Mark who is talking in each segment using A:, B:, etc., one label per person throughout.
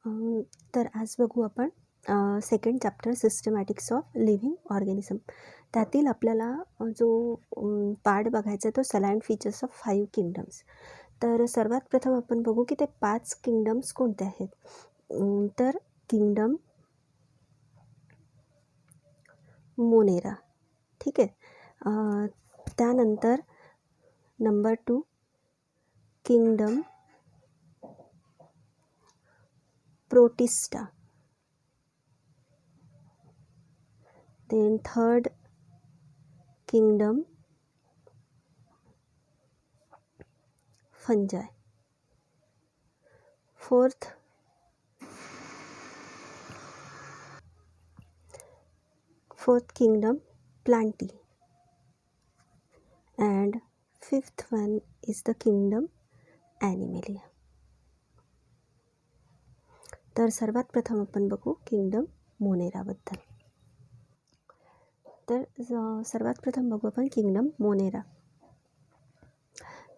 A: तर आज बघू आपण second chapter सिस्टमॅटिक्स of living organism. त्यातील आपल्याला जो पार्ट बघायचा आहे तो सलाईन फीचर्स ऑफ 5 किंगडम्स. तर सर्वात प्रथम आपण बघू की ते 5 किंगडम्स कोणते आहेत. तर किंगडम मोनेरा, ठीक आहे. त्यानंतर number 2 kingdom protista. Then third kingdom fungi. Fourth kingdom plantae. And fifth one is the kingdom animalia. तर सर्वात प्रथम आपण बघू किंगडम मोनेराबद्दल. तर सर्वात प्रथम बघू आपण किंगडम मोनेरा.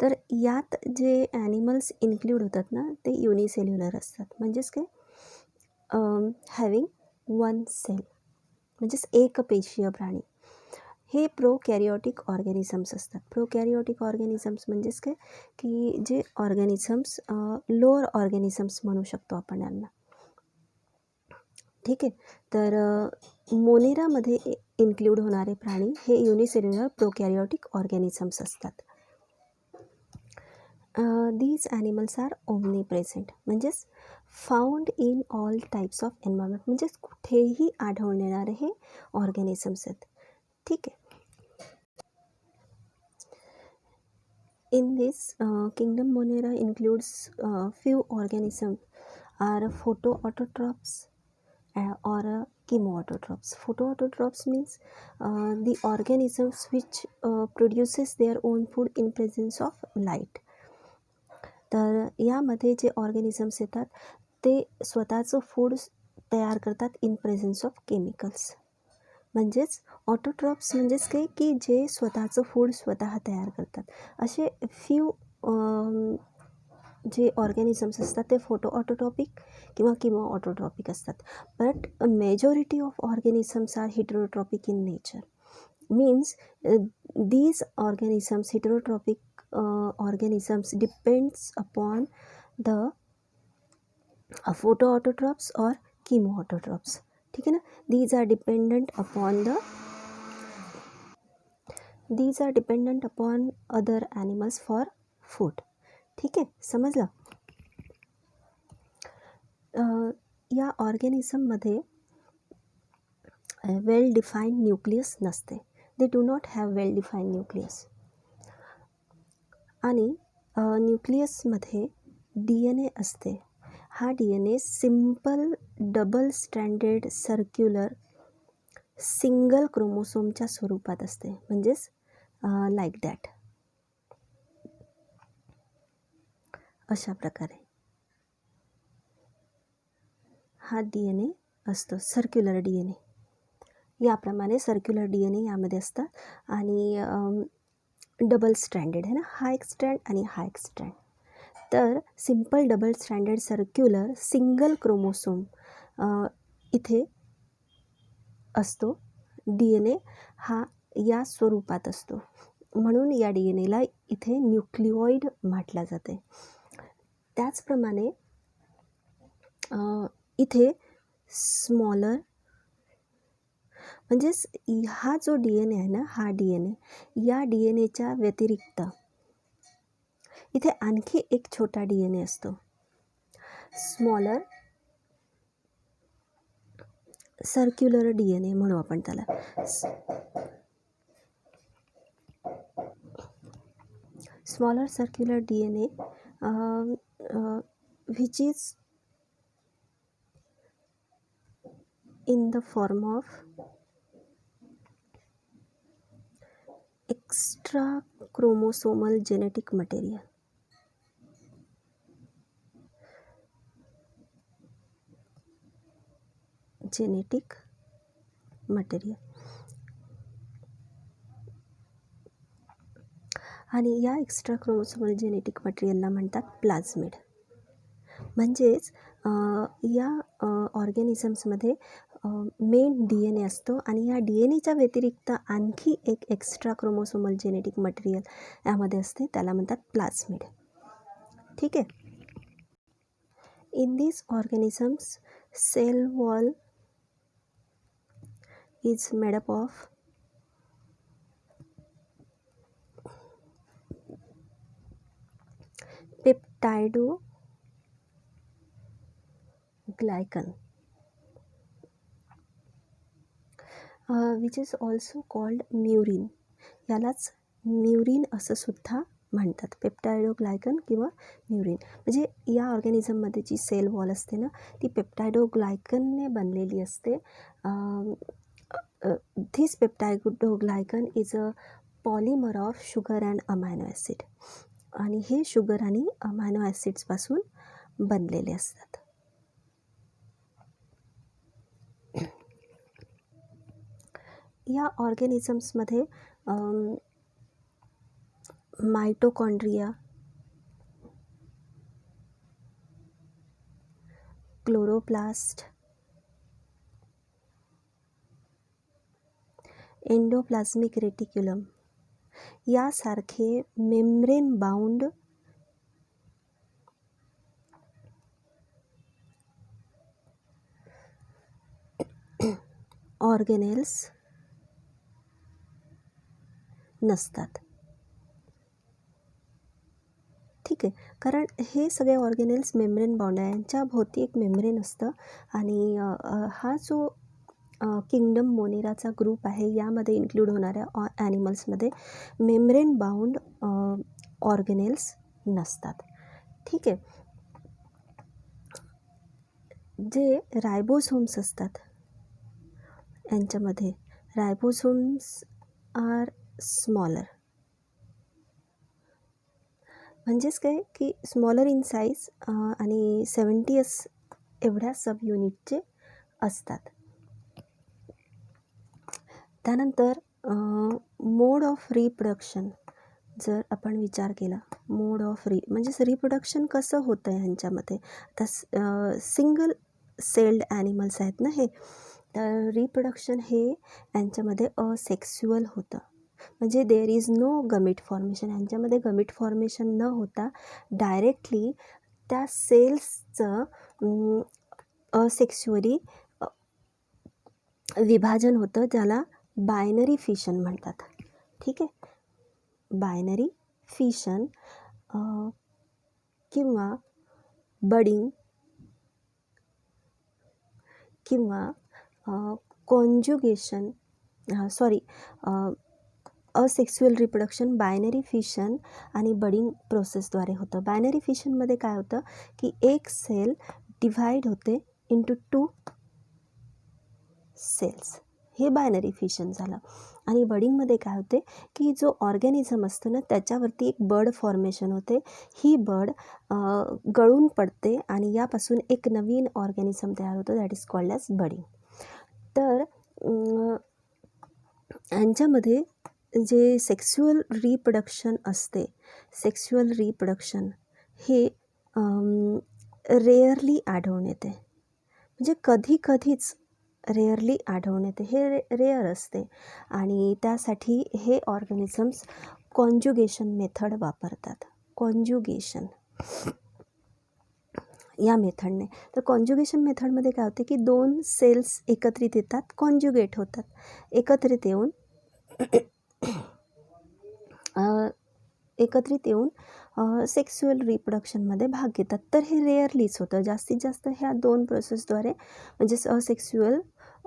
A: तर यात जे ॲनिमल्स इन्क्लूड होतात ना ते युनिसेल्युलर असतात. म्हणजेच काय, हॅविंग 1 सेल, म्हणजेच एकपेशीय प्राणी. हे प्रोकॅरिओटिक ऑर्गॅनिझम्स असतात. प्रोकॅरिओटिक ऑर्गॅनिझम्स म्हणजेच काय की जे ऑर्गॅनिझम्स लोअर ऑर्गॅनिझम्स म्हणू शकतो आपण यांना, ठीक आहे. तर मोनेरामध्ये इन्क्लूड होणारे प्राणी हे युनिसेल्युलर प्रोकॅरिओटिक ऑर्गॅनिझम्स असतात. These animals are omnipresent, म्हणजेच found in all types of environment, म्हणजेच कुठेही आढळून येणारे हे ऑर्गॅनिझम्स आहेत, ठीक आहे. In this kingdom monera includes few organisms are photoautotrophs or chemoautotrophs. Photoautotrophs means the organisms which produces their own food in presence of light. तर यामध्ये जे ऑर्गॅनिझम्स येतात ते स्वतःचं फूड तयार करतात इन प्रेझेन्स ऑफ केमिकल्स. म्हणजेच ऑटोट्रॉप्स म्हणजेच काय की जे स्वतःचं फूड स्वतः तयार करतात. असे फ्यू जे ऑर्गॅनिझम्स असतात ते फोटो ऑटोट्रॉपिक किंवा किमो ऑटोट्रॉपिक असतात. But majority of organisms are heterotrophic in nature. Means these organisms, heterotropic organisms, depends upon the photoautotrophs or chemoautotrophs, ठीक है ना. these are dependent upon other animals for food, ठीक आहे, समजलं. या ऑर्गॅनिझममध्ये वेल defined nucleus नसते. They do not have well defined nucleus. आणि न्यूक्लियसमध्ये DNA असते. हा DNA simple double stranded circular single क्रोमोसोमच्या स्वरूपात असते. म्हणजेच लाईक दॅट, अशा प्रकारे हा DNA असतो, सर्क्युलर DNA. याप्रमाणे सर्क्युलर DNA यामध्ये असतात. आणि डबल स्ट्रँडेड आहे ना, हा एक स्ट्रँड आणि हा एक स्ट्रँड. तर simple double stranded circular single chromosome इथे असतो. DNA हा या स्वरूपात असतो, म्हणून या DNAला इथे न्यूक्लिओइड म्हटलं जाते. त्याचप्रमाणे इथे स्मॉलर, म्हणजेच हा जो DNA आहे ना, हा DNA, या DNAच्या व्यतिरिक्त इथे आणखी एक छोटा DNA असतो, स्मॉलर सर्क्युलर DNA म्हणू आपण त्याला. Smaller circular DNA which is in the form of extra chromosomal genetic material. आणि या एक्स्ट्रा क्रोमोसोमल जेनेटिक मटेरियलला म्हणतात प्लाझमिड. म्हणजेच या ऑर्गॅनिझम्समध्ये मेन DNA असतो आणि या DNAच्या व्यतिरिक्त आणखी एक एक्स्ट्रा क्रोमोसोमल जेनेटिक मटेरियल यामध्ये असते, त्याला म्हणतात प्लाझमिड. ठीक आहे. In this organisms cell wall is made up of peptidoglycan which is also called murein. यालाच म्युरिन असं सुद्धा म्हणतात, पेप्टायडोग्लायकन किंवा म्युरिन. म्हणजे या ऑर्गॅनिझममध्ये जी सेल वॉल असते ना, ती पेप्टायडोग्लायकनने बनलेली असते. This peptidoglycan is a polymer of sugar and amino acid. आणि हे शुगर आणि अमायनो ॲसिड्सपासून बनलेले असतात. या ऑर्गॅनिझम्समध्ये मायटोकॉन्ड्रिया, क्लोरोप्लास्ट, एंडोप्लाझमिक रेटिक्युलम यासारखे मेम्ब्रेन बाउंड ऑर्गेनेल्स नसतात. ठीक आहे. कारण हे सगळे ऑर्गेनेल्स मेम्ब्रेन बाउंड आहे, यांच्या भोवती एक मेम्ब्रेन असतं आणि हा जो किंगडम मोनेराचा ग्रुप आहे यामध्ये इन्क्लूड होणाऱ्या ॲनिमल्समध्ये मेम्ब्रेन बाउंड ऑर्गेनेल्स नसतात. ठीक आहे. जे रायबोसोम्स असतात यांच्यामध्ये रायबोसोम्स आर स्मॉलर. म्हणजेच काय की स्मॉलर इन साईज आणि 70 एवढ्या सब युनिटचे असतात. त्यानंतर मोड ऑफ रिप्रोडक्शन जर आपण विचार केला, मोड ऑफ म्हणजेच रिप्रोडक्शन कसं होतं आहे ह्यांच्यामध्ये. आता सिंगल सेल्ड ॲनिमल्स आहेत ना हे, तर रिप्रोडक्शन हे यांच्यामध्ये असेक्स्युअल होतं. म्हणजे there is no gamete formation. यांच्यामध्ये गमिट फॉर्मेशन न होता डायरेक्टली त्या सेल्सचं असेक्स्युअली विभाजन होतं, ज्याला बायनरी फिशन म्हणतात. ठीक आहे. बायनरी फिशन किंवा बडिंग किंवा कॉन्ज्युगेशन असेक्स्युअल रिप्रोडक्शन बायनरी फिशन आणि बडिंग प्रोसेसद्वारे होतं. बायनरी फिशनमध्ये काय होतं की एक सेल डिव्हाइड होते इंटू 2 सेल्स, हे बायनरी फिशन झालं. आणि बडिंगमध्ये काय होते की जो ऑर्गॅनिझम असतो ना त्याच्यावरती एक बर्ड फॉर्मेशन होते. ही बर्ड गळून पडते आणि यापासून एक नवीन ऑर्गॅनिझम तयार होतं, that is called as budding. तर यांच्यामध्ये जे सेक्स्युअल रिप्रोडक्शन असते, सेक्स्युअल रिप्रोडक्शन हे रेअरली आढळून येते. म्हणजे कधीच रेअरली आढळून येते, हे रेअर असते. आणि त्यासाठी हे ऑर्गॅनिझम्स कॉन्ज्युगेशन मेथड वापरतात. कॉन्ज्युगेशन या मेथडने. तर कॉन्ज्युगेशन मेथडमध्ये काय होते की 2 सेल्स एकत्रित येतात, कॉन्ज्युगेट होतात, एकत्रित येऊन सेक्स्युअल रिप्रोडक्शनमध्ये भाग घेतात. तर हे रेअरलीच होतं. जास्तीत जास्त ह्या 2 प्रोसेसद्वारे म्हणजेच असेक्स्युअल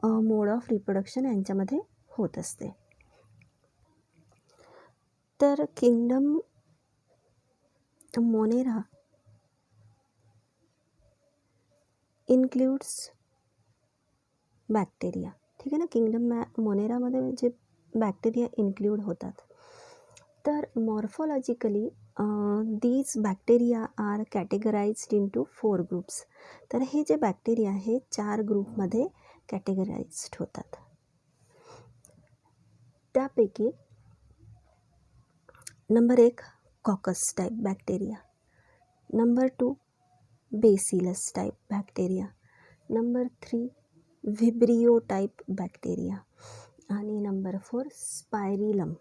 A: मोड ऑफ रिप्रोडक्शन यांच्यामध्ये होत असते. तर किंगडम मोनेरा इन्क्ल्यूड्स बॅक्टेरिया. ठीक आहे ना. किंगडम मोनेरामध्ये जे बॅक्टेरिया इन्क्ल्यूड होतात. तर morphologically these bacteria are categorized into 4 groups. तर हे जे बॅक्टेरिया आहे 4 ग्रुपमध्ये कॅटेगराइज्ड होतात. त्यापैकी number 1 coccus type bacteria, number 2 bacillus type bacteria. Number 3 vibrio type bacteria. आणि नंबर 4 स्पायरिलम.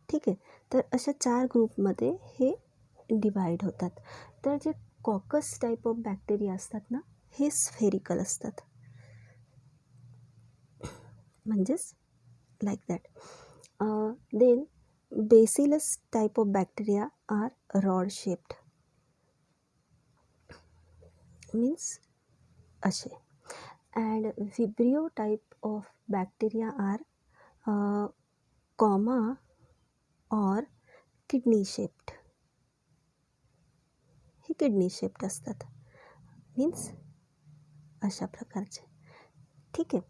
A: ठीक आहे. तर अशा 4 ग्रुपमध्ये हे डिवाईड होतात. तर जे कॉकस टाईप ऑफ बॅक्टेरिया असतात ना, हे स्फेरिकल असतात, म्हणजेच like that. Then bacillus type of bacteria are rod shaped, means असे. And vibrio type of bacteria are comma or kidney shaped. हे किडनी शेप्ड असतात, मीन्स अशा प्रकारचे. ठीक आहे.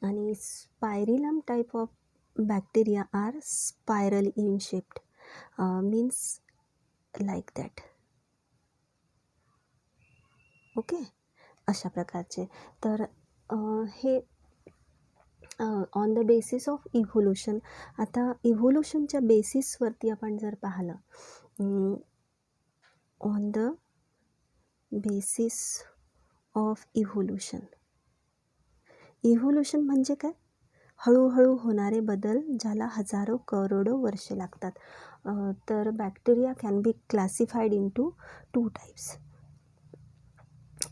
A: आणि spirillum type of bacteria are spiral in shaped, means like that. Okay, अशा प्रकारचे. तर हे on the basis of evolution. आता इव्होल्युशनच्या बेसिसवरती आपण जर पाहिलं, on the basis of evolution. Evolution म्हणजे काय? हळूहळू होणारे बदल, ज्याला हजारो करोडो वर्षे लागतात. तर bacteria can be classified into 2 types.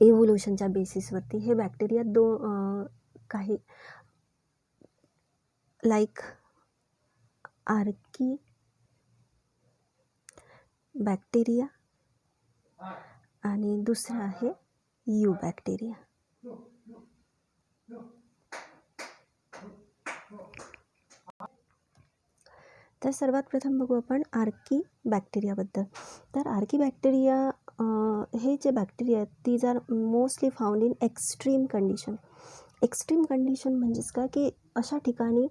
A: इव्होल्युशनच्या बेसिसवरती हे बॅक्टेरिया काही लाईक आर्की बॅक्टेरिया आणि दुसरं आहे यू बॅक्टेरिया. तर सर्वात प्रथम बघू आपण आर्की बॅक्टेरियाबद्दल. तर आर्की बॅक्टेरिया हे जे बॅक्टेरिया आहेत, these are mostly found in extreme condition. Extreme condition म्हणजेच काय की अशा ठिकाणी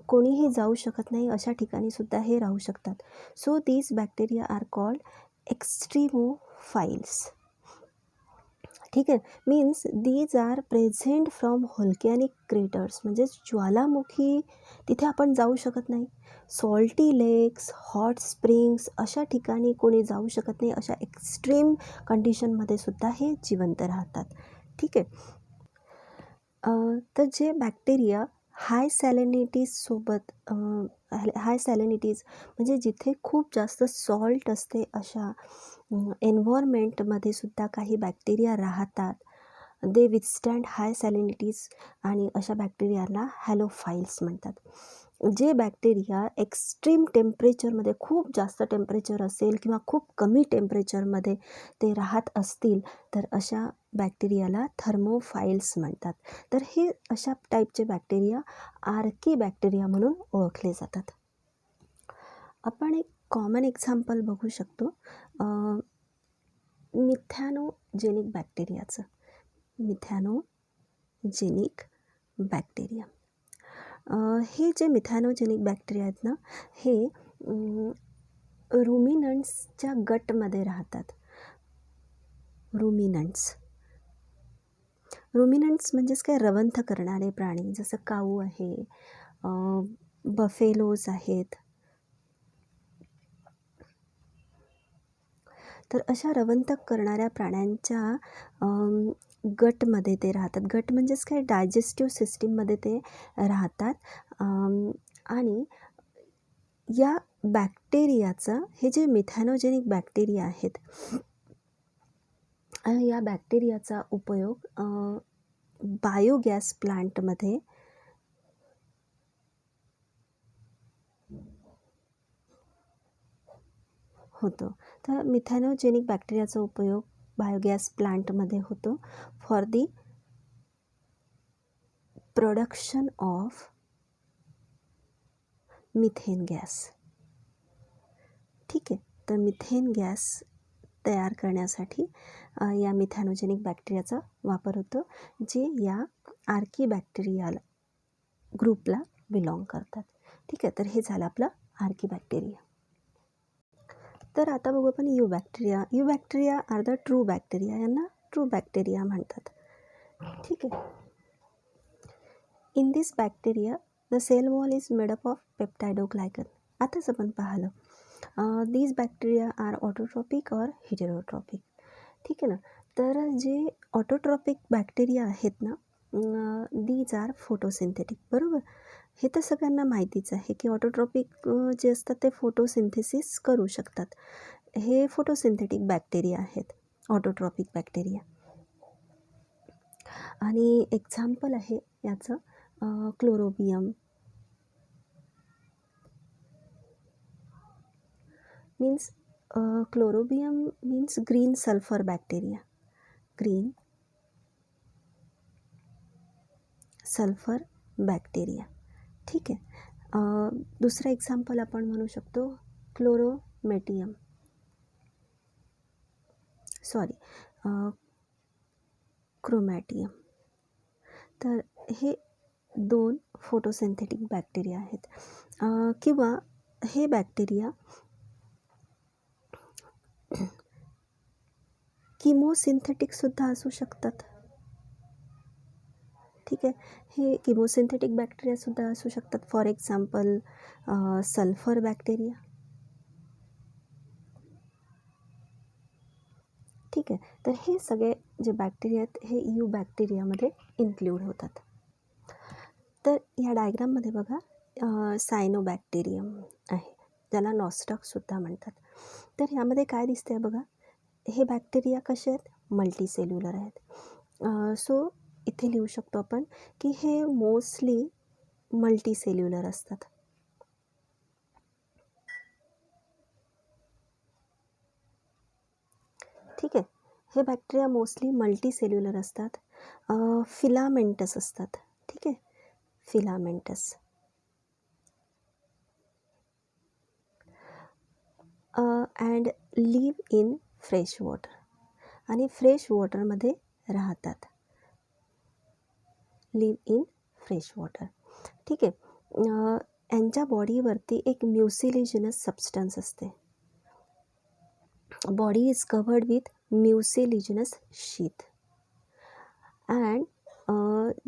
A: कोणीही जाऊ शकत नाही, अशा ठिकाणीसुद्धा हे राहू शकतात. So these bacteria are called extremophiles. ठीक आहे. Means these are present from volcanic craters, म्हणजेच ज्वालामुखी तिथे आपण जाऊ शकत नाही. सॉल्टी लेक्स, हॉट स्प्रिंग्स अशा ठिकाणी कोणी जाऊ शकत नाही. अशा एक्स्ट्रीम कंडिशनमध्ये सुद्धा हे जिवंत राहतात. ठीक आहे. तर जे बॅक्टेरिया हाय सॅलिनिटीजसोबत हाय सॅलिनिटीज म्हणजे जिथे खूप जास्त सॉल्ट असते, अशा एन्व्हायरमेंटमध्ये सुद्धा काही बॅक्टेरिया राहतात. दे विथस्टँड हाय सॅलिनिटीज आणि अशा बॅक्टेरियाला हॅलोफाइल्स म्हणतात. जे बॅक्टेरिया एक्स्ट्रीम टेम्परेचरमध्ये, खूप जास्त टेम्परेचर असेल किंवा खूप कमी टेम्परेचरमध्ये ते राहत असतील, तर अशा बॅक्टेरियाला थर्मोफाइल्स म्हणतात. तर हे अशा टाईपचे बॅक्टेरिया आर्की बॅक्टेरिया म्हणून ओळखले जातात. आपण एक कॉमन एक्झाम्पल बघू शकतो मिथॅनोजेनिक बॅक्टेरियाचं. मिथॅनोजेनिक बॅक्टेरिया, हे जे मिथॅनोजेनिक बॅक्टेरिया आहेत ना, हे रुमिनंट्सच्या गटमध्ये राहतात. रुमिनंट्स म्हणजेच काय? रवंथ करणारे प्राणी, जसं काऊ आहे, बफेलोज आहेत. तर अशा रवंथ करणाऱ्या प्राण्यांच्या गटमध्ये ते राहतात. गट म्हणजेच काय? डायजेस्टिव्ह सिस्टीममध्ये ते राहतात. आणि या बॅक्टेरियाचं, हे जे मिथॅनोजेनिक बॅक्टेरिया आहेत, या बॅक्टेरियाचा उपयोग बायोगॅस प्लांटमध्ये होतो. तर मिथॅनोजेनिक बॅक्टेरियाचा उपयोग बायोगॅस प्लांटमध्ये होतो for the production of methane gas. ठीक आहे. तर मिथेन गॅस तयार करण्यासाठी या मिथॅनोजेनिक बॅक्टेरियाचा वापर होतो, जे या आर्की बॅक्टेरिया ग्रुपला बिलॉंग करतात. ठीक आहे. तर हे झालं आपलं आर्की बॅक्टेरिया. तर आता बघू आपण eubacteria. Eubacteria are the true bacteria. यांना ट्रू बॅक्टेरिया म्हणतात. ठीक आहे. In this bacteria the cell wall is made up of peptidoglycan. आताच आपण पाहिलं दीज बॅक्टेरिया आर ऑटोट्रॉपिक और हिटेरोट्रॉपिक. ठीक आहे ना. तर जे ऑटोट्रॉपिक बॅक्टेरिया आहेत ना, दीज आर फोटोसिंथेटिक. बरोबर. हे तर सगळ्यांना माहितीच आहे की ऑटोट्रॉपिक जे असतात ते फोटोसिंथेसिस करू शकतात. हे फोटोसिंथेटिक बॅक्टेरिया आहेत, ऑटोट्रॉपिक बॅक्टेरिया. आणि एक्झाम्पल आहे याचं chlorobium, means chlorobium means green sulphur bacteria. Green sulphur bacteria. ठीक आहे. दुसरा एक्झाम्पल आपण म्हणू शकतो क्लोरोमेटियम, क्रोमॅटियम. तर हे 2 फोटोसिंथेटिक बॅक्टेरिया आहेत. किंवा हे बॅक्टेरिया किमोसिंथेटिकसुद्धा असू शकतात. ठीक आहे. हे किमोसिंथेटिक बॅक्टेरियासुद्धा असू शकतात. For example sulphur bacteria. ठीक आहे. तर हे सगळे जे बॅक्टेरिया आहेत हे यू बॅक्टेरियामध्ये इन्क्ल्यूड होतात. तर या डायग्राममध्ये बघा सायनोबॅक्टेरियम आहे, ज्याला नॉस्टॉकसुद्धा म्हणतात. तर यामध्ये काय दिसते आहे बघा, हे बॅक्टेरिया कसे आहेत, मल्टीसेल्युलर आहेत. सो इथे लिहू शकतो आपण की हे मोस्टली मल्टीसेल्युलर असतात. ठीक आहे. हे बॅक्टेरिया मोस्टली मल्टीसेल्युलर असतात, फिलामेंटस असतात. ठीक आहे, filamentous. And live in fresh water, आणि फ्रेश वॉटरमध्ये राहतात. Live in fresh water. ठीक आहे. यांच्या बॉडीवरती एक म्युसिलिजिनस सबस्टन्स असते. Body is covered with mucilaginous sheath. And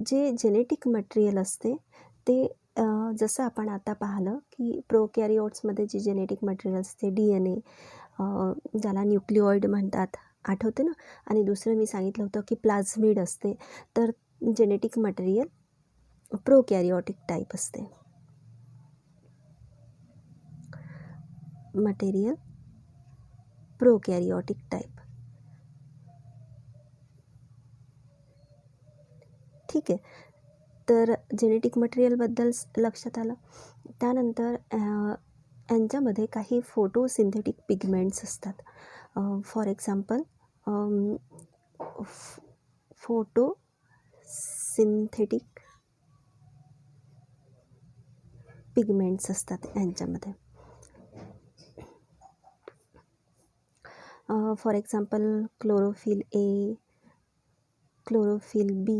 A: जे जेनेटिक मटेरियल असते ते जसं आपण आता पाहिलं की प्रोकॅरिओट्समध्ये जे जेनेटिक मटेरियल असते, DNA, ज्याला न्यूक्लिओइड म्हणतात, आठवते ना. आणि दुसरं मी सांगितलं होतं की प्लाझमिड असते. तर जेनेटिक मटेरियल प्रोकॅरिओटिक टाईप असते. Material prokaryotic type. ठीक आहे. तर जेनेटिक मटेरियलबद्दल लक्षात आलं. त्यानंतर यांच्यामध्ये काही फोटोसिंथेटिक पिगमेंट्स असतात. फॉर एक्झाम्पल फोटोसिंथेटिक पिगमेंट्स असतात यांच्यामध्ये. For example chlorophyll A, chlorophyll B,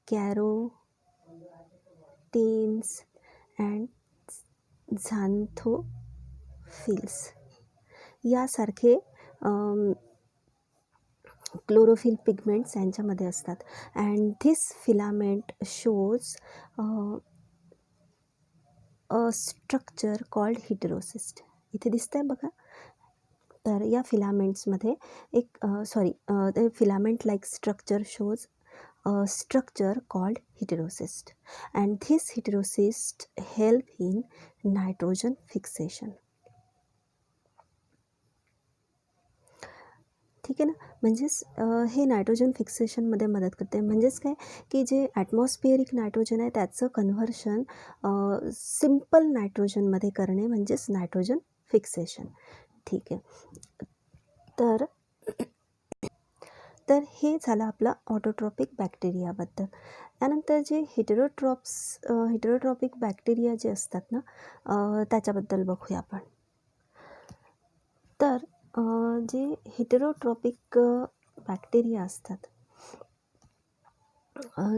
A: carotenes and xanthophylls यासारखे क्लोरोफिल पिगमेंट्स यांच्यामध्ये असतात. And this filament shows a structure called heterocyst. इथे दिसतंय बघा. तर या फिलामेंट्समध्ये एक filament like structure shows structure called heterocyst, and this heterocyst help in nitrogen fixation. ठीक आहे ना. म्हणजेच हे नायट्रोजन फिक्सेशनमध्ये मदत करते. म्हणजेच काय की जे ॲटमॉस्फिअरिक नायट्रोजन आहे त्याचं कन्व्हर्शन सिम्पल नायट्रोजनमध्ये करणे म्हणजेच नायट्रोजन फिक्सेशन. ठीक आहे. तर हे झालं आपलं ऑटोट्रॉपिक बॅक्टेरियाबद्दल. त्यानंतर जे हिटेरोट्रॉपिक बॅक्टेरिया जे असतात ना, त्याच्याबद्दल बघूया आपण. तर जे हिटेरोट्रॉपिक बॅक्टेरिया असतात,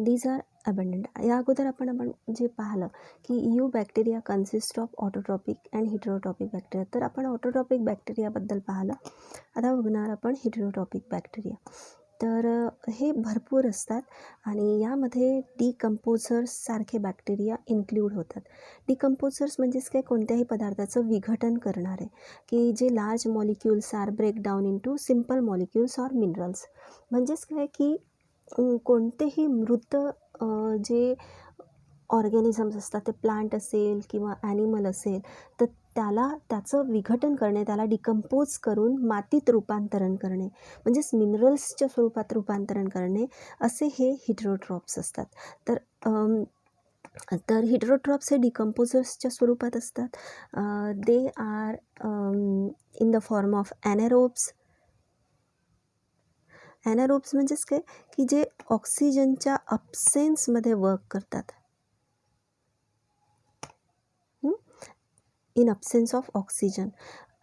A: दीज आर अबंडंट. या अगोदर आपण जे पाहिलं की eubacteria consist of autotrophic and heterotrophic bacteria. तर आपण ऑटोट्रॉपिक बॅक्टेरियाबद्दल पाहिलं. आता बघणार आपण हिटेरोट्रॉपिक बॅक्टेरिया. तर हे भरपूर असतात आणि यामध्ये डिकम्पोझर्ससारखे बॅक्टेरिया इन्क्लूड होतात. डिकम्पोझर्स म्हणजेच काय, कोणत्याही पदार्थाचं विघटन करणारे, की जे large molecules are break down into simple molecules or minerals. म्हणजेच काय की कोणतेही मृत जे ऑर्गॅनिझम्स असतात, ते प्लांट असेल किंवा ॲनिमल असेल, तर त्याचं विघटन करणे, त्याला डिकम्पोज करून मातीत रूपांतरण करणे, म्हणजेच मिनरल्सच्या स्वरूपात रूपांतरण करणे, असे हे हिटेरोट्रॉप्स असतात. तर हिटेरोट्रॉप्स हे डिकम्पोजर्सच्या स्वरूपात असतात. They are in the form of anaerobes. Anaerobes म्हणजेच काय, की जे ऑक्सिजनच्या अब्सेन्समध्ये वर्क करतात, इन अब्सेन्स ऑफ ऑक्सिजन,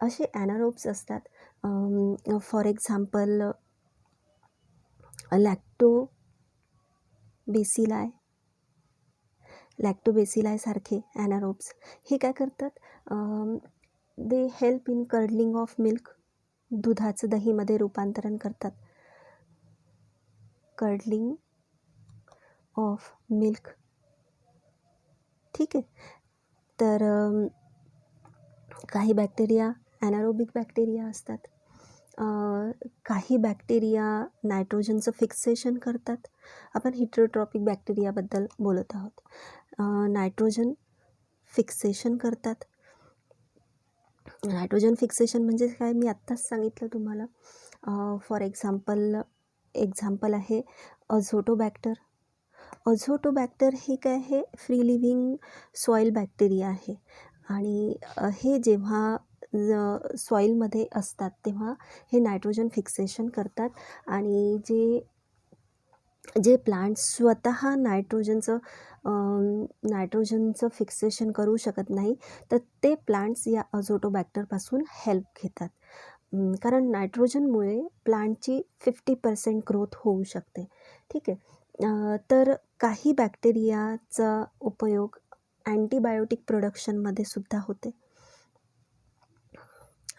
A: असे ॲनारोब्स असतात. फॉर एक्झाम्पल लॅक्टोबेसिलाय सारखे ॲनारोब्स हे काय करतात, they help in curdling of milk. दुधाचं दहीमध्ये रूपांतरण करतात. Curdling of milk. ठीक आहे. तर काही बॅक्टेरिया ॲनारोबिक बॅक्टेरिया असतात. काही बॅक्टेरिया नायट्रोजनचं फिक्सेशन करतात. आपण हिटेरोट्रॉपिक बॅक्टेरियाबद्दल बोलत आहोत. नायट्रोजन फिक्सेशन करतात. नायट्रोजन फिक्सेशन म्हणजे काय, मी आत्ताच सांगितलं तुम्हाला. फॉर एक्झाम्पल आहे अझोटोबॅक्टर. अझोटोबॅक्टर हे काय आहे, फ्री लिव्हिंग सॉईल बॅक्टेरिया आहे आणि हे जेव्हा सॉईलमध्ये असतात तेव्हा हे नायट्रोजन फिक्सेशन करतात आणि जे प्लांट्स स्वतः नायट्रोजनचं फिक्सेशन करू शकत नाही, तर ते प्लांट्स या अझोटोबॅक्टरपासून हेल्प घेतात. कारण नायट्रोजनमुळे प्लांटची 50% ग्रोथ होऊ शकते. ठीक आहे. तर काही बॅक्टेरियाचा उपयोग अँटीबायोटिक प्रोडक्शनमध्ये सुद्धा होते.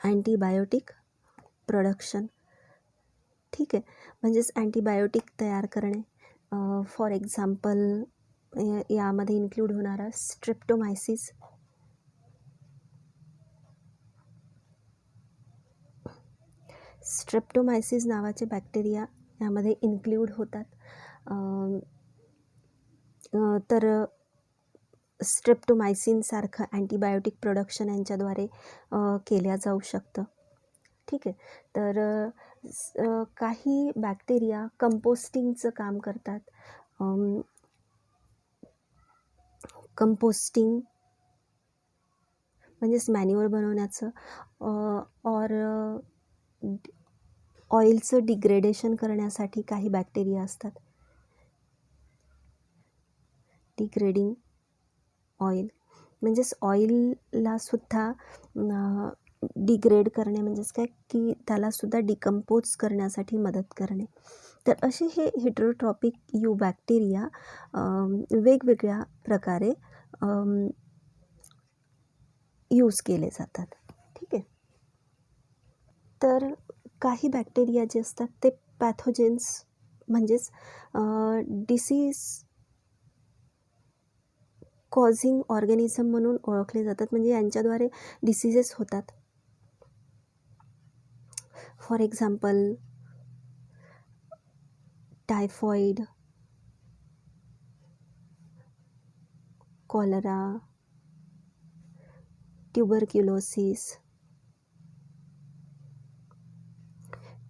A: Antibiotic production. ठीक आहे. म्हणजेच अँटीबायोटिक तयार करणे. फॉर एक्झाम्पल यामध्ये इन्क्लूड होणारा स्ट्रेप्टोमायसिस. स्ट्रेप्टोमायसिस नावाचे बॅक्टेरिया यामध्ये इन्क्लूड होतात. तर स्ट्रेप्टोमायसिनसारखं अँटीबायोटिक प्रोडक्शन यांच्याद्वारे केल्या जाऊ शकतं. ठीक आहे. तर काही बॅक्टेरिया कंपोस्टिंगचं काम करतात. कंपोस्टिंग म्हणजेच मॅन्युअर बनवण्याचं, और ऑइलचं डिग्रेडेशन करण्यासाठी काही बॅक्टेरिया असतात. डिग्रेडिंग ऑइल म्हणजेच ऑइलला सुद्धा डिग्रेड करणे, म्हणजेच काय की त्यालासुद्धा डिकम्पोज करण्यासाठी मदत करणे. तर असे हे हिटेरोट्रॉपिक बॅक्टेरिया वेगवेगळ्या प्रकारे यूज केले जातात. ठीक आहे. तर काही बॅक्टेरिया जे असतात ते पॅथोजेन्स म्हणजेच डिसीज कॉझिंग ऑर्गॅनिझम म्हणून ओळखले जातात. म्हणजे यांच्याद्वारे डिसीजेस होतात. For example typhoid, cholera, tuberculosis,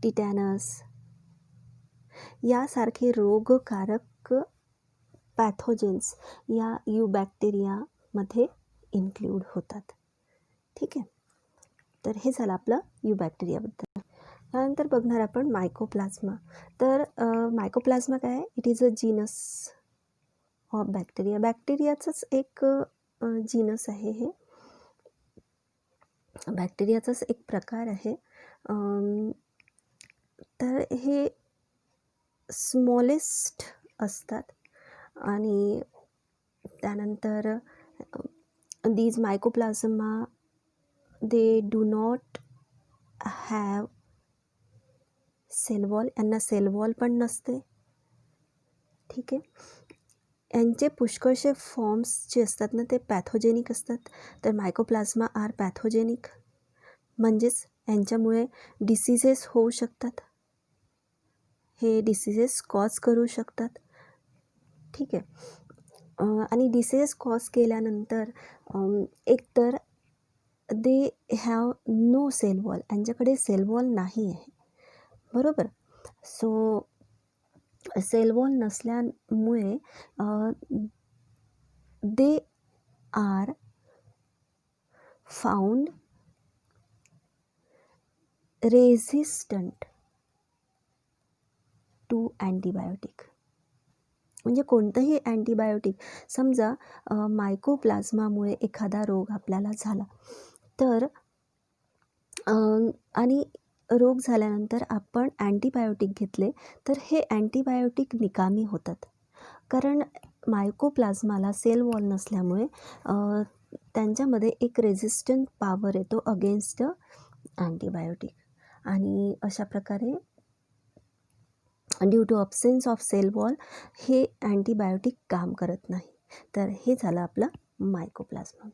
A: tetanus यासारखे रोगकारक पॅथोजेन्स या बॅक्टेरियामध्ये इन्क्लूड होतात. ठीक आहे. तर हे झालं आपलं बॅक्टेरियाबद्दल. त्यानंतर बघणार आपण मायकोप्लाझ्मा. तर मायकोप्लाझ्मा काय आहे, it is a genus of bacteria. बॅक्टेरियाचंच एक जीनस आहे. हे बॅक्टेरियाचाच एक प्रकार आहे. तर हे स्मॉलेस्ट असतात आणि त्यानंतर these mycoplasma, they do not have cell wall, यांना सेल वॉल पण नसते. ठीक आहे. यांचे पुष्कळसे फॉर्म्स जे असतात ना ते पॅथोजेनिक असतात. तर मायकोप्लाझ्मा आर पॅथोजेनिक, म्हणजेच यांच्यामुळे डिसीजेस होऊ शकतात. हे डिसीजेस कॉज करू शकतात. ठीक आहे. आणि डिसीजेस कॉज केल्यानंतर एकतर they have no cell wall, यांच्याकडे सेल वॉल नाही आहे, बरोबर. सो सेल वॉल नसल्यामुळे they are found resistant to antibiotic. म्हणजे कोणतंही अँटीबायोटिक, समजा मायकोप्लाझ्मामुळे एखादा रोग आपल्याला झाला, तर आणि रोग झाल्यानंतर आपण अँटीबायोटिक घेतले तर हे अँटीबायोटिक निकामी होतात. कारण मायकोप्लाझ्माला सेल वॉल नसल्यामुळे त्यांच्यामध्ये एक रेझिस्टंट पॉवर येतो अगेन्स्ट अँटीबायोटिक. आणि अशा प्रकारे due to absence of cell wall हे अँटीबायोटिक काम करत नाही. तर हे झालं आपलं मायकोप्लाझ्मा.